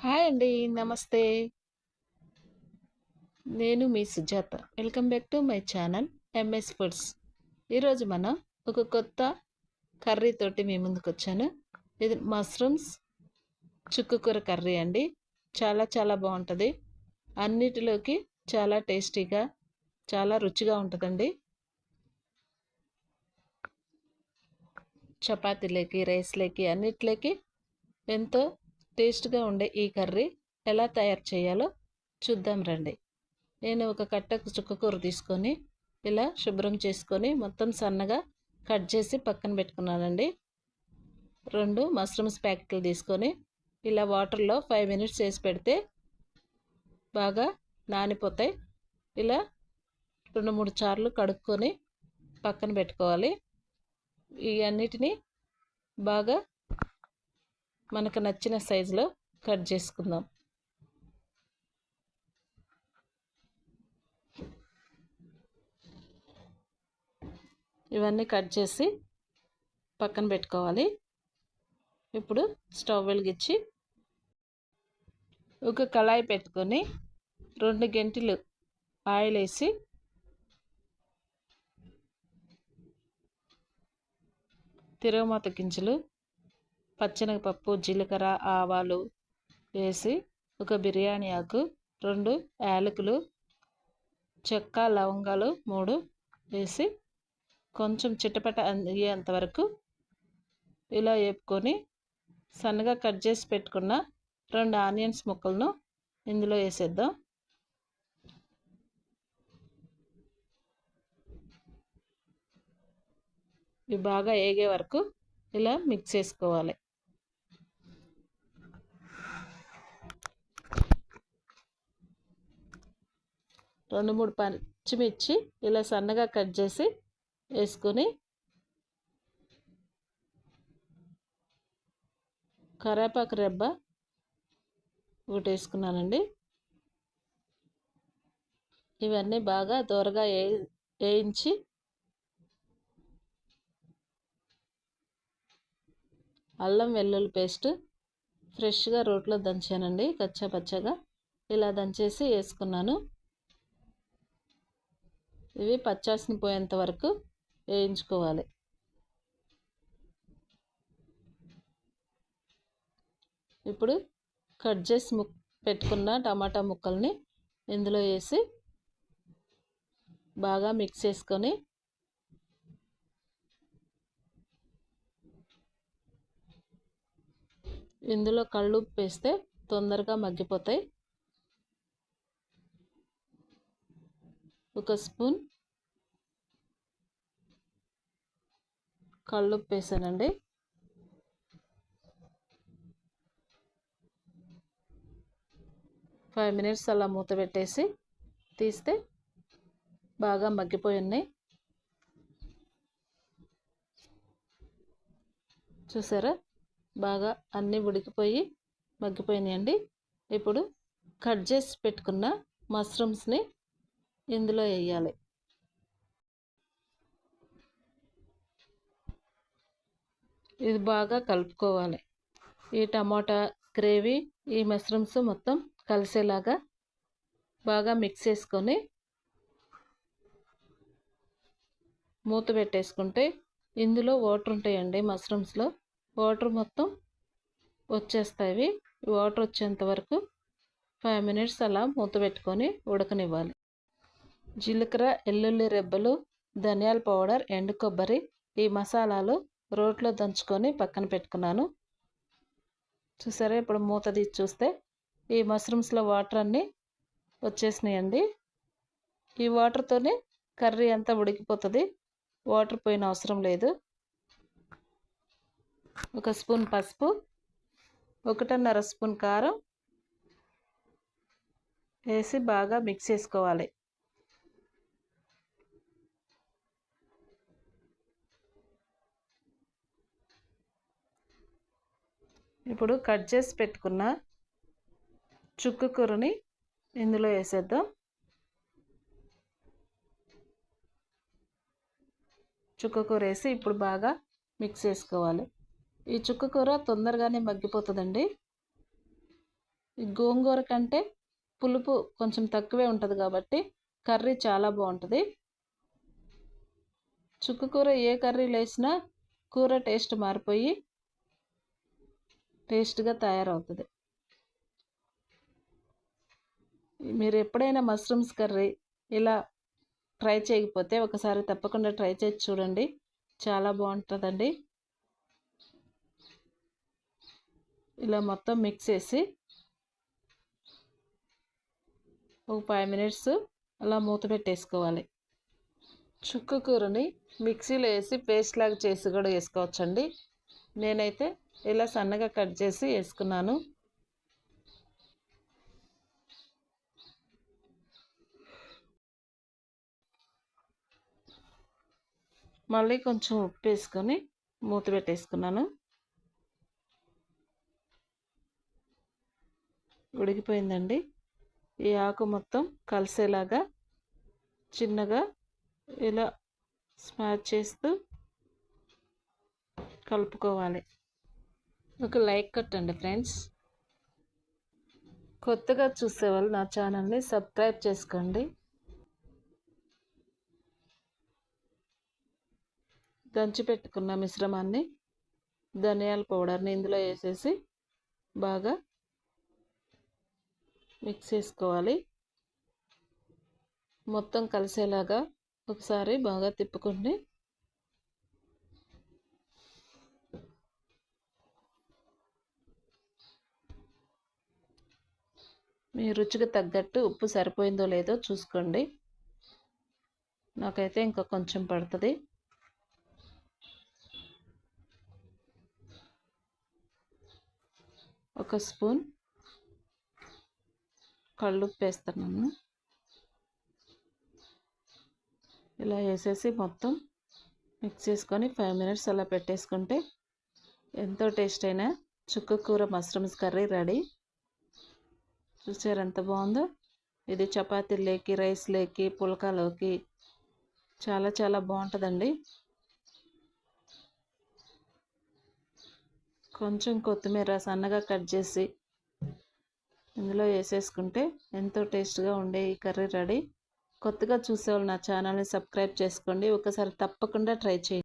Hi అండి. నమస్తే. నేను మీ Sujatha. Welcome back to my channel MS foods. ఈరోజు మనం ఒక కొత్త కర్రీ తోటి మీ ముందుకొచ్చాను. ఇది మష్రూమ్స్ చుక్కకూర కర్రీ అండి. చాలా చాలా బాగుంటుంది. అన్నిటిలోకి చాలా టేస్టీగా, చాలా రుచిగా ఉంటుందండి. చపాతీలోకి, రైస్లోకి అన్నిట్లోకి ఎంతో టేస్ట్గా ఉండే ఈ కర్రీ ఎలా తయారు చేయాలో చూద్దాం రండి. నేను ఒక కట్టకు చుక్కకూర తీసుకొని ఇలా శుభ్రం చేసుకొని మొత్తం సన్నగా కట్ చేసి పక్కన పెట్టుకున్నానండి. 2 మష్రూమ్స్ ప్యాకెట్లు తీసుకొని ఇలా వాటర్లో 5 మినిట్స్ వేసి పెడితే బాగా నానిపోతాయి. ఇలా 2-3 సార్లు కడుక్కొని పక్కన పెట్టుకోవాలి. ఈ అన్నిటినీ బాగా మనకు నచ్చిన సైజులో కట్ చేసుకుందాం. ఇవన్నీ కట్ చేసి పక్కన పెట్టుకోవాలి. ఇప్పుడు స్టవ్ వెలిగించి ఒక కళాయి పెట్టుకొని 2 గంటెలు ఆయిల్ వేసి తిరగమాత గింజలు, పచ్చెనగపప్పు, జీలకర్ర, ఆవాలు వేసి ఒక బిర్యానీ ఆకు, 2 యాలకులు, చెక్క, లవంగాలు 3 వేసి కొంచెం చిటపట అయ్యేంత వరకు ఇలా వేపుకొని సన్నగా కట్ చేసి పెట్టుకున్న 2 ఆనియన్స్ ముక్కలను ఇందులో వేసేద్దాం. ఇవి బాగా వేగే వరకు ఇలా మిక్స్ చేసుకోవాలి. రెండు మూడు పచ్చిమిర్చి ఇలా సన్నగా కట్ చేసి వేసుకొని కరివేపాకు రెబ్బ ఒకటి వేసుకున్నానండి. ఇవన్నీ బాగా దోరగా వేయించి అల్లం వెల్లుల్లి పేస్ట్ ఫ్రెష్గా రోట్లో దంచానండి. కచ్చా పచ్చగా ఇలా దంచేసి వేసుకున్నాను. ఇవి పచ్చాసన పోయేంత వరకు వేయించుకోవాలి. ఇప్పుడు కట్ చేసి పెట్టుకున్న టమాటా ముక్కల్ని ఇందులో వేసి బాగా మిక్స్ చేసుకొని ఇందులో కల్లుప్పు వేస్తే తొందరగా మగ్గిపోతాయి. 1 స్పూన్ కల్లుప్పు వేసానండి. ఫైవ్ మినిట్స్ అలా మూత పెట్టేసి తీస్తే బాగా మగ్గిపోయి ఉన్నాయి. చూసారా, బాగా అన్నీ ఉడికిపోయి మగ్గిపోయినాయండి. ఇప్పుడు కట్ చేసి పెట్టుకున్న మష్రూమ్స్ని ఇందులో వేయాలి. ఇది బాగా కలుపుకోవాలి. ఈ టమాటా గ్రేవీ, ఈ మష్రూమ్స్ మొత్తం కలిసేలాగా బాగా మిక్స్ చేసుకొని మూత పెట్టేసుకుంటే ఇందులో వాటర్ ఉంటాయండి. మష్రూమ్స్లో వాటర్ మొత్తం వచ్చేస్తాయి. వాటర్ వచ్చేంత వరకు 5 మినిట్స్ అలా మూత పెట్టుకొని ఉడకనివ్వాలి. జీలకర్ర, ఎల్లుల్లి రెబ్బలు, ధనియాల పౌడర్, ఎండు కొబ్బరి, ఈ మసాలాలు రోట్లో దంచుకొని పక్కన పెట్టుకున్నాను. చూసారా, ఇప్పుడు మూత తీసి చూస్తే ఈ మష్రూమ్స్లో వాటర్ అన్నీ వచ్చేసినాయండి. ఈ వాటర్తోనే కర్రీ అంతా ఉడికిపోతుంది. వాటర్ పోయిన అవసరం లేదు. 1 స్పూన్ పసుపు, 1.5 స్పూన్ కారం వేసి బాగా మిక్స్ చేసుకోవాలి. ఇప్పుడు కట్ చేసి పెట్టుకున్న చుక్కకూరని ఇందులో వేసేద్దాం. చుక్కకూర వేసి ఇప్పుడు బాగా మిక్స్ చేసుకోవాలి. ఈ చుక్కకూర తొందరగానే మగ్గిపోతుందండి. ఈ గోంగూర కంటే పులుపు కొంచెం తక్కువే ఉంటుంది కాబట్టి కర్రీ చాలా బాగుంటుంది. చుక్కకూర ఏ కర్రీలో వేసినా కూర టేస్ట్ మారిపోయి టేస్ట్గా తయారవుతుంది. మీరు ఎప్పుడైనా మష్రూమ్స్ కర్రీ ఇలా ట్రై చేయకపోతే ఒకసారి తప్పకుండా ట్రై చేసి చూడండి, చాలా బాగుంటుందండి. ఇలా మొత్తం మిక్స్ చేసి ఒక 5 మినిట్స్ అలా మూత పెట్టేసుకోవాలి. చుక్కకూరని మిక్సీలో వేసి పేస్ట్ లాగా చేసి కూడా వేసుకోవచ్చండి. నేనైతే ఇలా సన్నగా కట్ చేసి వేసుకున్నాను. మళ్ళీ కొంచెం ఉప్పు వేసుకొని మూత పెట్టేసుకున్నాను. ఉడికిపోయిందండి. ఈ ఆకు మొత్తం కలిసేలాగా చిన్నగా ఇలా స్మాష్ చేస్తూ కలుపుకోవాలి. ఒక లైక్ కొట్టండి ఫ్రెండ్స్. కొత్తగా చూసేవాళ్ళు నా ఛానల్ని సబ్స్క్రైబ్ చేసుకోండి. దంచి పెట్టుకున్న మిశ్రమాన్ని, ధనియాల పౌడర్ని ఇందులో వేసేసి బాగా మిక్స్ చేసుకోవాలి. మొత్తం కలిసేలాగా ఒకసారి బాగా తిప్పుకోండి. మీ రుచికి తగ్గట్టు ఉప్పు సరిపోయిందో లేదో చూసుకోండి. నాకైతే ఇంకా కొంచెం పడుతుంది. ఒక స్పూన్ కళ్ళుప్పు వేస్తున్నాను. ఇలా వేసేసి మొత్తం మిక్స్ చేసుకొని 5 మినిట్స్ అలా పెట్టేసుకుంటే ఎంతో టేస్ట్ అయిన చుక్కకూర మష్రూమ్స్ కర్రీ రెడీ. చూసారు ఎంత బాగుందో. ఇది చపాతీలోకి, రైస్లోకి, పుల్కాలోకి చాలా చాలా బాగుంటుందండి. కొంచెం కొత్తిమీర సన్నగా కట్ చేసి ఇందులో వేసేసుకుంటే ఎంతో టేస్ట్గా ఉండే ఈ కర్రీ రెడీ. కొత్తగా చూసేవాళ్ళు నా ఛానల్ని సబ్స్క్రైబ్ చేసుకోండి. ఒకసారి తప్పకుండా ట్రై చేయండి.